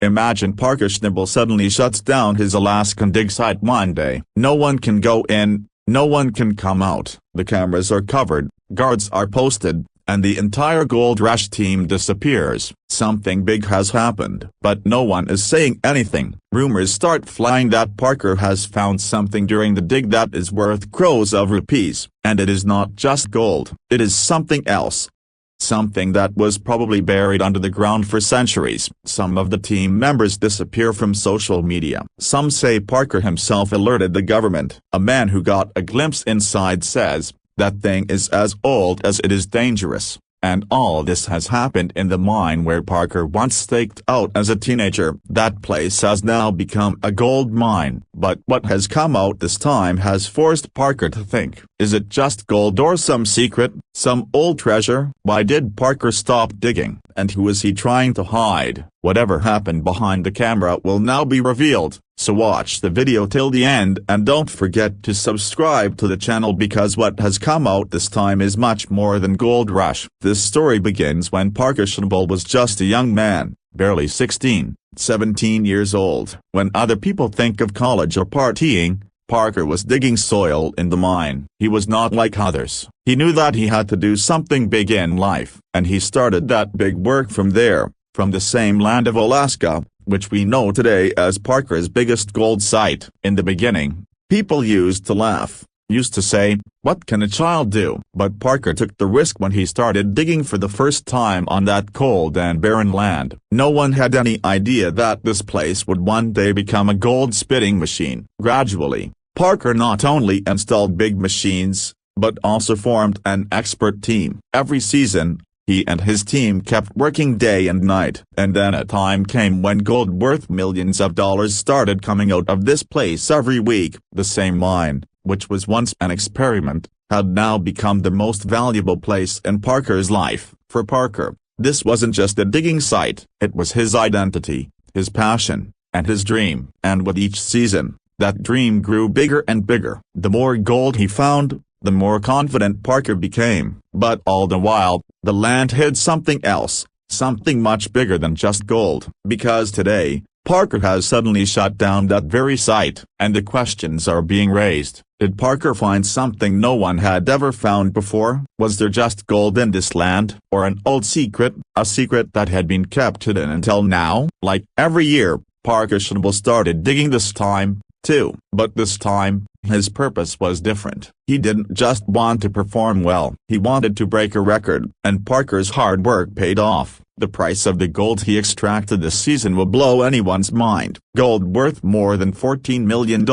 Imagine Parker Schnabel suddenly shuts down his Alaskan dig site one day. No one can go in, no one can come out, the cameras are covered, guards are posted, and the entire Gold Rush team disappears. Something big has happened, but no one is saying anything. Rumors start flying that Parker has found something during the dig that is worth crores of rupees, and it is not just gold, it is something else. Something that was probably buried under the ground for centuries. Some of the team members disappear from social media. Some say Parker himself alerted the government. A man who got a glimpse inside says, "That thing is as old as it is dangerous." And all this has happened in the mine where Parker once staked out as a teenager. That place has now become a gold mine. But what has come out this time has forced Parker to think, is it just gold or some secret, some old treasure? Why did Parker stop digging, and who is he trying to hide? Whatever happened behind the camera will now be revealed, so watch the video till the end and don't forget to subscribe to the channel because what has come out this time is much more than Gold Rush. This story begins when Parker Schnabel was just a young man, barely 17 years old. When other people think of college or partying, Parker was digging soil in the mine. He was not like others. He knew that he had to do something big in life, and he started that big work from there, from the same land of Alaska, which we know today as Parker's biggest gold site. In the beginning, people used to laugh, used to say, "What can a child do?" But Parker took the risk when he started digging for the first time on that cold and barren land. No one had any idea that this place would one day become a gold-spitting machine. Gradually, Parker not only installed big machines, but also formed an expert team. Every season, he and his team kept working day and night. And then a time came when gold worth millions of dollars started coming out of this place every week. The same mine, which was once an experiment, had now become the most valuable place in Parker's life. For Parker, this wasn't just a digging site, it was his identity, his passion, and his dream. And with each season, that dream grew bigger and bigger. The more gold he found, the more confident Parker became. But all the while, the land hid something else, something much bigger than just gold. Because today, Parker has suddenly shut down that very site, and the questions are being raised. Did Parker find something no one had ever found before? Was there just gold in this land, or an old secret, a secret that had been kept hidden until now? Like every year, Parker Schnabel started digging this time, too. But this time, his purpose was different. He didn't just want to perform well, he wanted to break a record, and Parker's hard work paid off. The price of the gold he extracted this season will blow anyone's mind. Gold worth more than $14 million.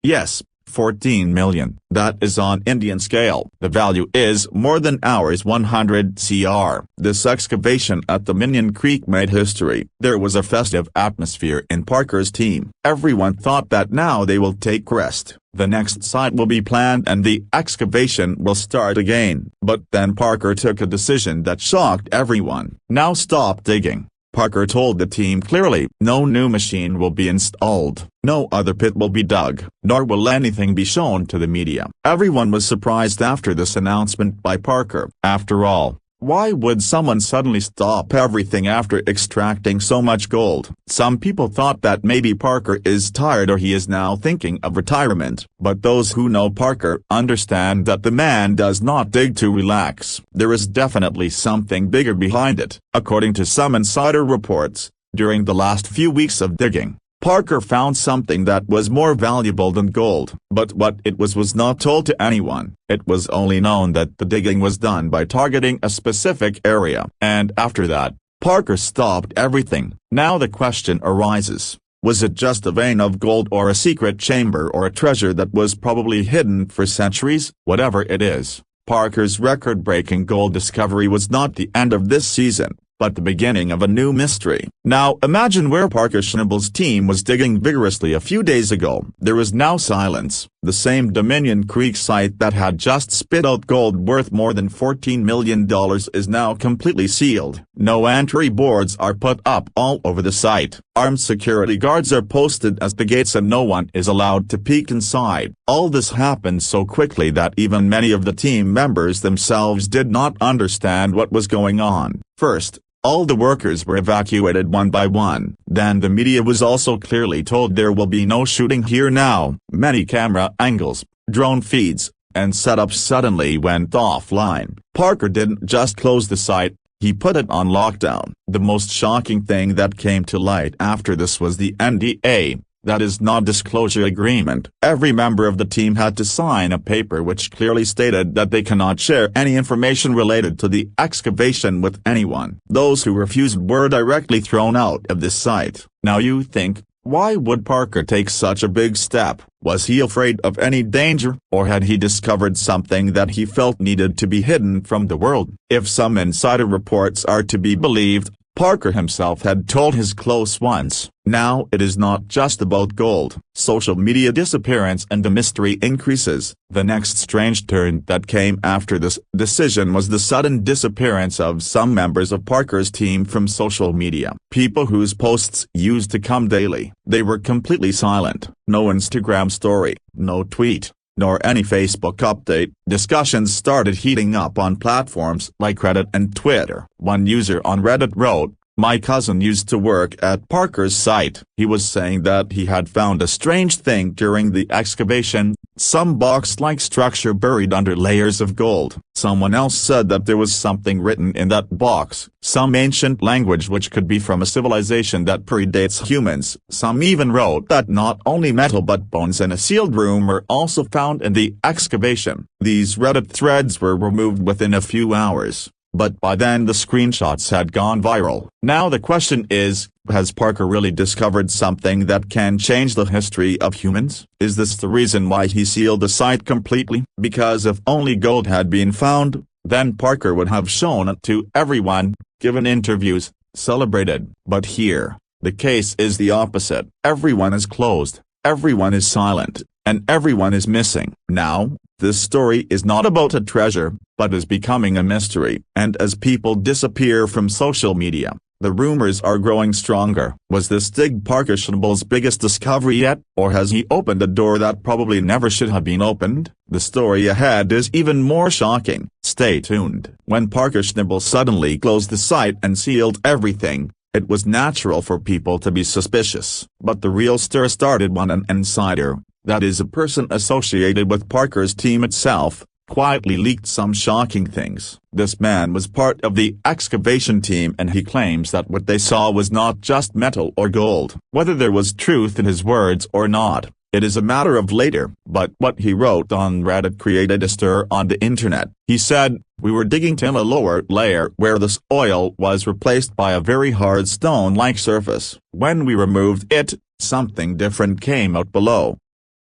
Yes, 14 million. That is on Indian scale. The value is more than ours 100 crore. This excavation at the Minion Creek made history. There was a festive atmosphere in Parker's team. Everyone thought that now they will take rest. The next site will be planned and the excavation will start again. But then Parker took a decision that shocked everyone. Now stop digging. Parker told the team clearly, no new machine will be installed, no other pit will be dug, nor will anything be shown to the media. Everyone was surprised after this announcement by Parker. After all, why would someone suddenly stop everything after extracting so much gold? Some people thought that maybe Parker is tired or he is now thinking of retirement. But those who know Parker understand that the man does not dig to relax. There is definitely something bigger behind it. According to some insider reports, during the last few weeks of digging, Parker found something that was more valuable than gold. But what it was not told to anyone. It was only known that the digging was done by targeting a specific area. And after that, Parker stopped everything. Now the question arises, was it just a vein of gold or a secret chamber or a treasure that was probably hidden for centuries? Whatever it is, Parker's record-breaking gold discovery was not the end of this season, but the beginning of a new mystery. Now imagine where Parker Schnabel's team was digging vigorously a few days ago. There was now silence. The same Dominion Creek site that had just spit out gold worth more than $14 million is now completely sealed. No entry boards are put up all over the site. Armed security guards are posted at the gates and no one is allowed to peek inside. All this happened so quickly that even many of the team members themselves did not understand what was going on. First, All the workers were evacuated one by one. Then the media was also clearly told there will be no shooting here now. Many camera angles, drone feeds, and setups suddenly went offline. Parker didn't just close the site, he put it on lockdown. The most shocking thing that came to light after this was the NDA, that is non-disclosure agreement. Every member of the team had to sign a paper which clearly stated that they cannot share any information related to the excavation with anyone. Those who refused were directly thrown out of the site. Now you think, why would Parker take such a big step? Was he afraid of any danger, or had he discovered something that he felt needed to be hidden from the world? If some insider reports are to be believed, Parker himself had told his close ones, now it is not just about gold. Social media disappearance and the mystery increases. The next strange turn that came after this decision was the sudden disappearance of some members of Parker's team from social media. People whose posts used to come daily. They were completely silent. No Instagram story, no tweet, nor any Facebook update. Discussions started heating up on platforms like Reddit and Twitter. One user on Reddit wrote, "My cousin used to work at Parker's site. He was saying that he had found a strange thing during the excavation, some box-like structure buried under layers of gold." Someone else said that there was something written in that box, some ancient language which could be from a civilization that predates humans. Some even wrote that not only metal but bones in a sealed room were also found in the excavation. These Reddit threads were removed within a few hours, but by then the screenshots had gone viral. Now the question is, has Parker really discovered something that can change the history of humans? Is this the reason why he sealed the site completely? Because if only gold had been found, then Parker would have shown it to everyone, given interviews, celebrated. But here, the case is the opposite. Everyone is closed, everyone is silent, and everyone is missing. Now, this story is not about a treasure, but is becoming a mystery. And as people disappear from social media, the rumors are growing stronger. Was this dig Parker Schnabel's biggest discovery yet, or has he opened a door that probably never should have been opened? The story ahead is even more shocking. Stay tuned. When Parker Schnabel suddenly closed the site and sealed everything, it was natural for people to be suspicious. But the real stir started when an insider, that is a person associated with Parker's team itself, quietly leaked some shocking things. This man was part of the excavation team and he claims that what they saw was not just metal or gold. Whether there was truth in his words or not, it is a matter of later. But what he wrote on Reddit created a stir on the internet. He said, "We were digging till a lower layer where this oil was replaced by a very hard stone-like surface. When we removed it, something different came out below.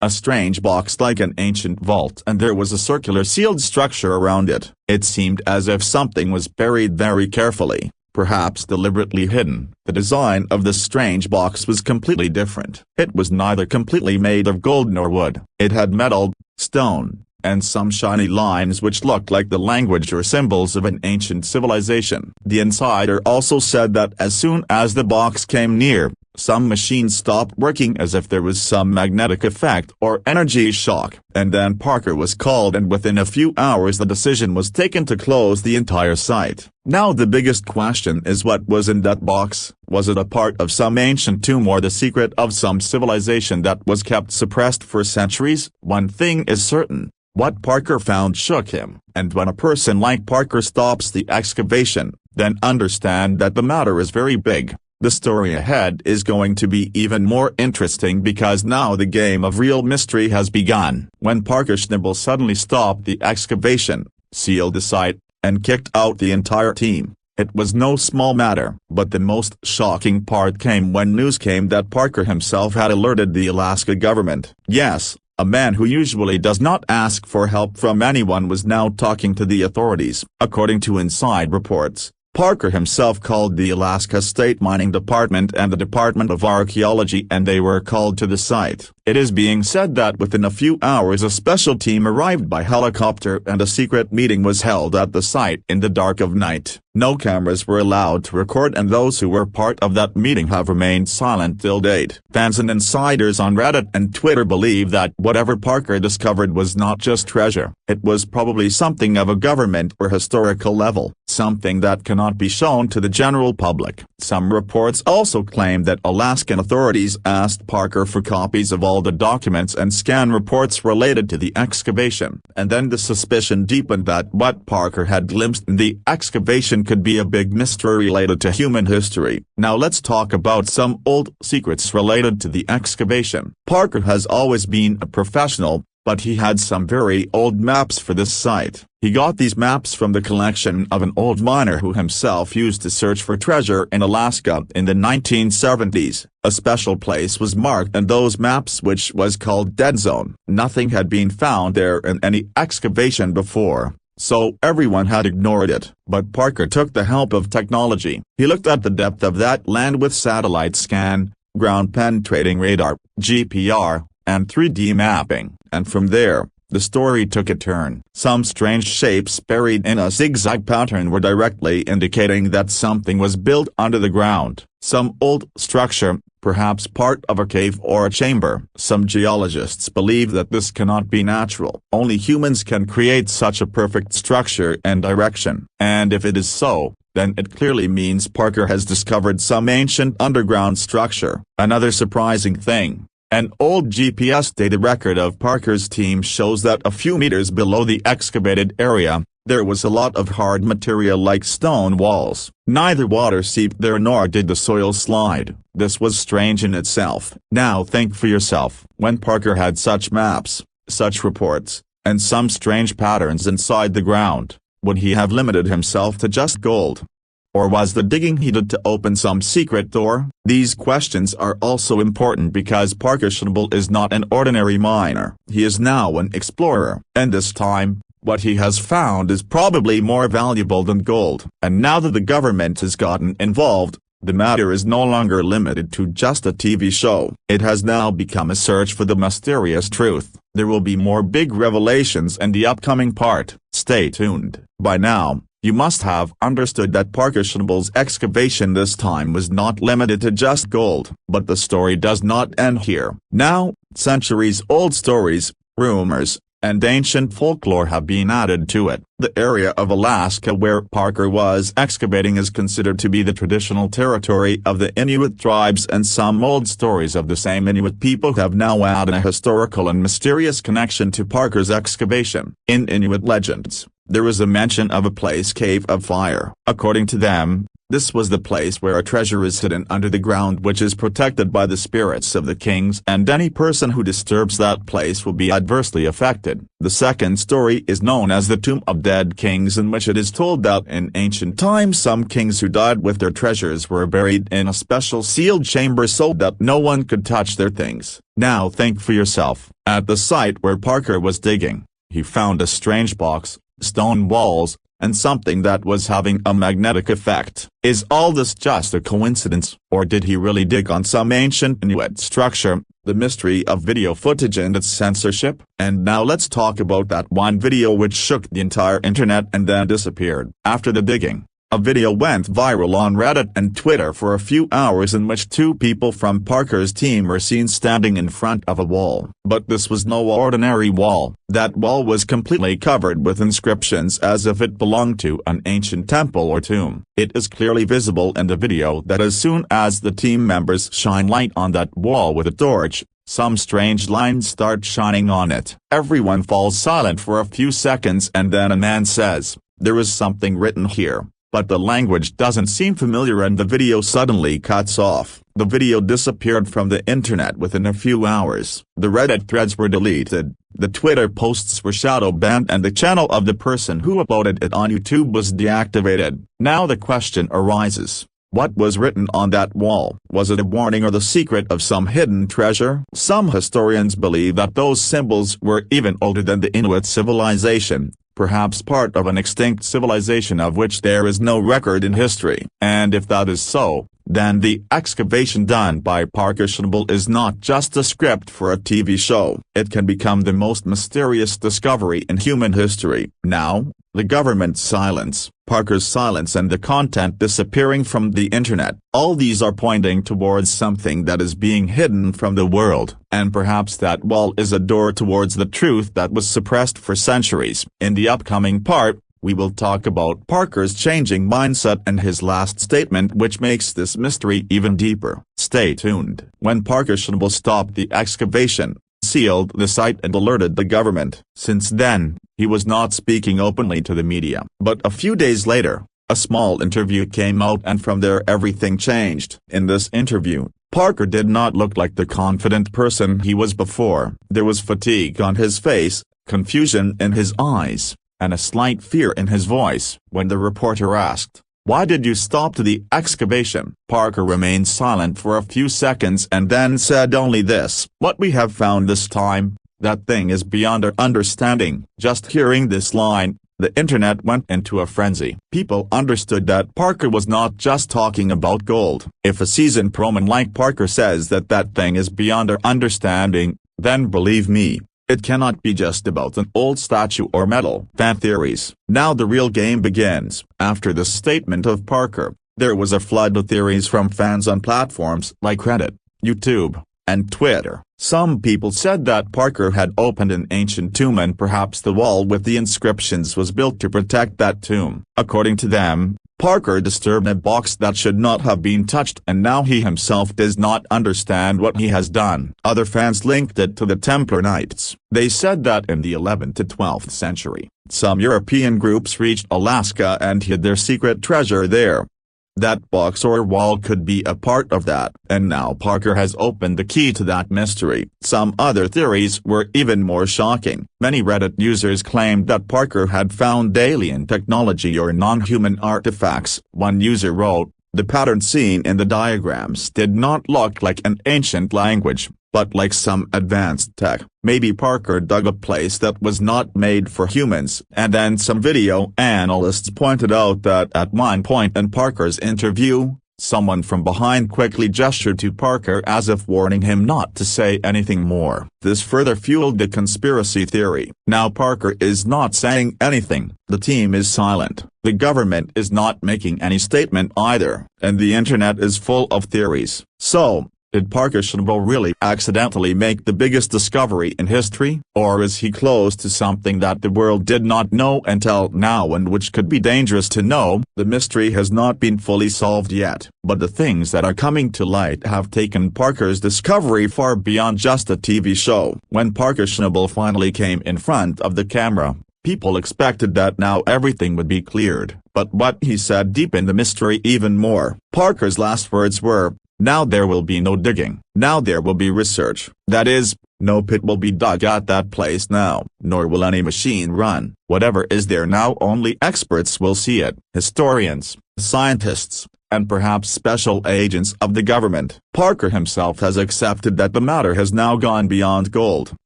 A strange box like an ancient vault, and there was a circular sealed structure around it. It seemed as if something was buried very carefully, perhaps deliberately hidden. The design of the strange box was completely different. It was neither completely made of gold nor wood. It had metal, stone, and some shiny lines which looked like the language or symbols of an ancient civilization." The insider also said that as soon as the box came near, some machines stopped working as if there was some magnetic effect or energy shock. And then Parker was called and within a few hours the decision was taken to close the entire site. Now the biggest question is, what was in that box? Was it a part of some ancient tomb or the secret of some civilization that was kept suppressed for centuries? One thing is certain. What Parker found shook him. And when a person like Parker stops the excavation, then understand that the matter is very big. The story ahead is going to be even more interesting because now the game of real mystery has begun. When Parker Schnabel suddenly stopped the excavation, sealed the site, and kicked out the entire team, it was no small matter. But the most shocking part came when news came that Parker himself had alerted the Alaska government. Yes, a man who usually does not ask for help from anyone was now talking to the authorities. According to inside reports, Parker himself called the Alaska State Mining Department and the Department of Archaeology and they were called to the site. It is being said that within a few hours a special team arrived by helicopter and a secret meeting was held at the site in the dark of night. No cameras were allowed to record, and those who were part of that meeting have remained silent till date. Fans and insiders on Reddit and Twitter believe that whatever Parker discovered was not just treasure. It was probably something of a government or historical level, something that cannot be shown to the general public. Some reports also claim that Alaskan authorities asked Parker for copies of all the documents and scan reports related to the excavation, and then the suspicion deepened that what Parker had glimpsed in the excavation could be a big mystery related to human history. Now let's talk about some old secrets related to the excavation. Parker has always been a professional, but he had some very old maps for this site. He got these maps from the collection of an old miner who himself used to search for treasure in Alaska in the 1970s. A special place was marked in those maps which was called Dead Zone. Nothing had been found there in any excavation before, so everyone had ignored it. But Parker took the help of technology. He looked at the depth of that land with satellite scan, ground-penetrating radar, GPR, and 3D mapping, and from there, the story took a turn. Some strange shapes buried in a zigzag pattern were directly indicating that something was built under the ground. Some old structure, perhaps part of a cave or a chamber. Some geologists believe that this cannot be natural. Only humans can create such a perfect structure and direction. And if it is so, then it clearly means Parker has discovered some ancient underground structure. Another surprising thing. An old GPS data record of Parker's team shows that a few meters below the excavated area, there was a lot of hard material like stone walls. Neither water seeped there nor did the soil slide. This was strange in itself. Now think for yourself. When Parker had such maps, such reports, and some strange patterns inside the ground, would he have limited himself to just gold? Or was the digging he did to open some secret door? These questions are also important because Parker Schnabel is not an ordinary miner. He is now an explorer, and this time, what he has found is probably more valuable than gold. And now that the government has gotten involved, the matter is no longer limited to just a TV show. It has now become a search for the mysterious truth. There will be more big revelations in the upcoming part. Stay tuned. By now, you must have understood that Parker Schnabel's excavation this time was not limited to just gold. But the story does not end here. Now, centuries-old stories, rumors, and ancient folklore have been added to it. The area of Alaska where Parker was excavating is considered to be the traditional territory of the Inuit tribes, and some old stories of the same Inuit people have now added a historical and mysterious connection to Parker's excavation. In Inuit legends, there is a mention of a place cave of fire. According to them, this was the place where a treasure is hidden under the ground which is protected by the spirits of the kings, and any person who disturbs that place will be adversely affected. The second story is known as the Tomb of Dead Kings, in which it is told that in ancient times some kings who died with their treasures were buried in a special sealed chamber so that no one could touch their things. Now think for yourself. At the site where Parker was digging, he found a strange box, stone walls, and something that was having a magnetic effect. Is all this just a coincidence, or did he really dig on some ancient Inuit structure? The mystery of video footage and its censorship. And now let's talk about that one video which shook the entire internet and then disappeared. After the digging, a video went viral on Reddit and Twitter for a few hours in which two people from Parker's team were seen standing in front of a wall. But this was no ordinary wall. That wall was completely covered with inscriptions as if it belonged to an ancient temple or tomb. It is clearly visible in the video that as soon as the team members shine light on that wall with a torch, some strange lines start shining on it. Everyone falls silent for a few seconds and then a man says, "There is something written here." But the language doesn't seem familiar and the video suddenly cuts off. The video disappeared from the internet within a few hours. The Reddit threads were deleted, the Twitter posts were shadow banned, and the channel of the person who uploaded it on YouTube was deactivated. Now the question arises. What was written on that wall? Was it a warning or the secret of some hidden treasure? Some historians believe that those symbols were even older than the Inuit civilization, perhaps part of an extinct civilization of which there is no record in history. And if that is so, then the excavation done by Parker Schnabel is not just a script for a TV show. It can become the most mysterious discovery in human history. Now, the government's silence, Parker's silence and the content disappearing from the internet, all these are pointing towards something that is being hidden from the world, and perhaps that wall is a door towards the truth that was suppressed for centuries. In the upcoming part, we will talk about Parker's changing mindset and his last statement, which makes this mystery even deeper. Stay tuned. When Parker Schnabel stopped the excavation, sealed the site and alerted the government. Since then, he was not speaking openly to the media. But a few days later, a small interview came out, and from there everything changed. In this interview, Parker did not look like the confident person he was before. There was fatigue on his face, confusion in his eyes, and a slight fear in his voice. When the reporter asked, "Why did you stop the excavation?" Parker remained silent for a few seconds and then said only this: "What we have found this time, that thing is beyond our understanding." Just hearing this line, the internet went into a frenzy. People understood that Parker was not just talking about gold. If a seasoned proman like Parker says that that thing is beyond our understanding, then believe me, it cannot be just about an old statue or metal. Fan theories. Now the real game begins. After the statement of Parker, there was a flood of theories from fans on platforms like Reddit, YouTube, and Twitter. Some people said that Parker had opened an ancient tomb and perhaps the wall with the inscriptions was built to protect that tomb. According to them, Parker disturbed a box that should not have been touched, and now he himself does not understand what he has done. Other fans linked it to the Templar Knights. They said that in the 11th to 12th century, some European groups reached Alaska and hid their secret treasure there. That box or wall could be a part of that, and now Parker has opened the key to that mystery. Some other theories were even more shocking. Many Reddit users claimed that Parker had found alien technology or non-human artifacts. One user wrote, "The pattern seen in the diagrams did not look like an ancient language, but like some advanced tech." Maybe Parker dug a place that was not made for humans. And then some video analysts pointed out that at one point in Parker's interview, someone from behind quickly gestured to Parker as if warning him not to say anything more. This further fueled the conspiracy theory. Now Parker is not saying anything, the team is silent, the government is not making any statement either, and the internet is full of theories. So, did Parker Schnabel really accidentally make the biggest discovery in history, or is he close to something that the world did not know until now and which could be dangerous to know? The mystery has not been fully solved yet, but the things that are coming to light have taken Parker's discovery far beyond just a TV show. When Parker Schnabel finally came in front of the camera, people expected that now everything would be cleared, but what he said deepened the mystery even more. Parker's last words were, "Now there will be no digging. Now there will be research. That is, no pit will be dug at that place now, nor will any machine run. Whatever is there now, only experts will see it. Historians, scientists, and perhaps special agents of the government." Parker himself has accepted that the matter has now gone beyond gold.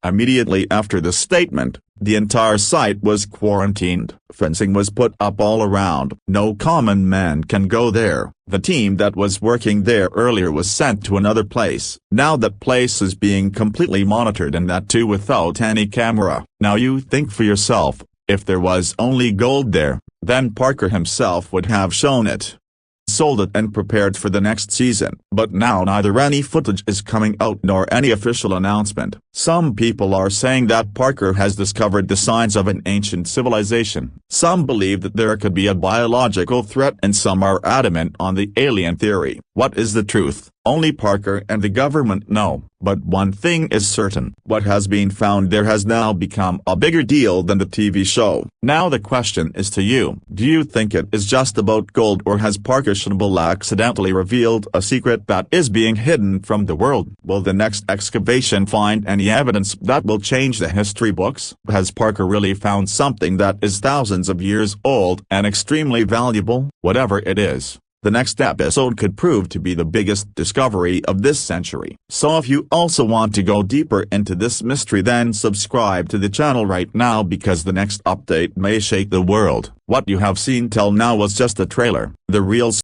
Immediately after the statement, the entire site was quarantined. Fencing was put up all around. No common man can go there. The team that was working there earlier was sent to another place. Now that place is being completely monitored, and that too without any camera. Now you think for yourself, if there was only gold there, then Parker himself would have shown it, sold it and prepared for the next season. But now neither any footage is coming out nor any official announcement. Some people are saying that Parker has discovered the signs of an ancient civilization. Some believe that there could be a biological threat, and some are adamant on the alien theory. What is the truth? Only Parker and the government know. But one thing is certain: what has been found there has now become a bigger deal than the TV show. Now the question is to you: do you think it is just about gold, or has Parker Schnabel accidentally revealed a secret that is being hidden from the world? Will the next excavation find any evidence that will change the history books? Has Parker really found something that is thousands of years old and extremely valuable? Whatever it is, the next episode could prove to be the biggest discovery of this century. So if you also want to go deeper into this mystery, then subscribe to the channel right now, because the next update may shake the world. What you have seen till now was just a trailer. The real